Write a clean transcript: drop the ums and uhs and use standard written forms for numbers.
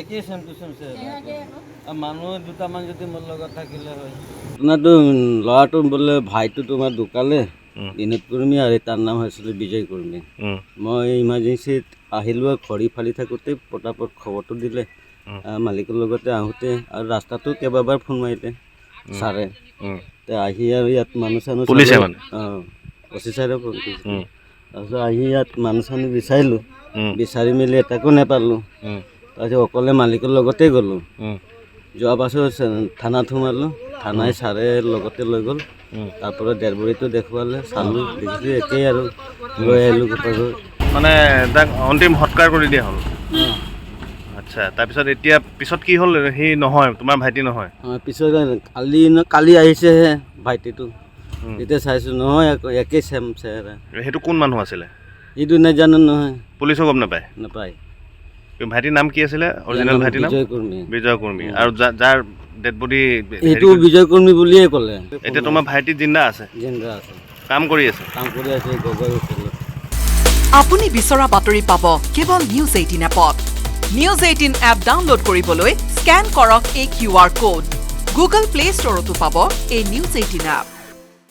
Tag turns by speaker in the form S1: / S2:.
S1: একেই same to same মানুহ দুটামান যদি মোৰ লগত থাকিলে হয়।
S2: আপোনাৰতো ল'ৰাটো বোলে ভাইটো তোমাৰ ঢুকালে বিনোদ কৰ্মী আৰু তাৰ নাম হৈছিলে বিজয় কৰ্মী। মই ইমাৰ্জেঞ্চিত আহিলোঁ আৰু খৰি ফালি থাকোঁতে পটাপট খবৰটো দিলে মালিকৰ লগতে আহোঁতে আৰু ৰাস্তাটো কেইবাবাৰ ফোন মাৰিলে ছাৰে আহি আৰু ইয়াত মানুহ চানুহ অফিচাৰে ফোন কৰিছিল। তাৰপিছত আহি ইয়াত মানুহ চানুহ বিচাৰিলোঁ, বিচাৰি মেলি এটাকো নাপালোঁ। তাৰপিছত অকলে মালিকৰ লগতে গ'লোঁ। যোৱাৰ পাছত থানাত সোমালোঁ, থানাই ছাৰে লগতে লৈ গ'ল। তাৰপৰা ডেৰবৰিটো দেখুৱালে, চালোঁ, দেখিছোঁ একেই আৰু লৈ আহিলোঁ গোটেই।
S3: মানে তাক অন্তিম সৎকাৰ কৰি দিয়া হ'ল। আচ্ছা, তাৰপিছত এতিয়া পিছত কি হ'ল? সি নহয়, তোমাৰ ভাইটি নহয়?
S2: পিছত কালি আহিছেহে ভাইটিটো, এতিয়া চাইছোঁ নহয় একেই চেম চেহেৰা।
S3: সেইটো কোন মানুহ আছিলে?
S2: এইটো নাজানো নহয়।
S3: পুলিচো গম নাপায়?
S2: নাপায়।
S3: ভাইটিৰ নাম কি আছিলে? অৰিজিনেল ভাইটিৰ নাম
S2: বিজয় কৰ্মী।
S3: বিজয় কৰ্মী। আৰু যাৰ ডেড বডি
S2: এইটো বিজয় কৰ্মী বুলিয়ে ক'লে।
S3: এতিয়া তোমাৰ ভাইটি জিন্দা আছে?
S2: জিন্দা আছে,
S3: কাম কৰি আছে?
S2: কাম কৰি আছে গগৈ হোটেলত।
S4: আপুনি বিচৰা বাতৰি পাব কেৱল নিউজ 18 এপত। নিউজ 18 এপ ডাউনলোড কৰিবলৈ স্কেন কৰক এই QR কোড। গুগল প্লে ষ্টৰতো পাব এই নিউজ 18 এপ।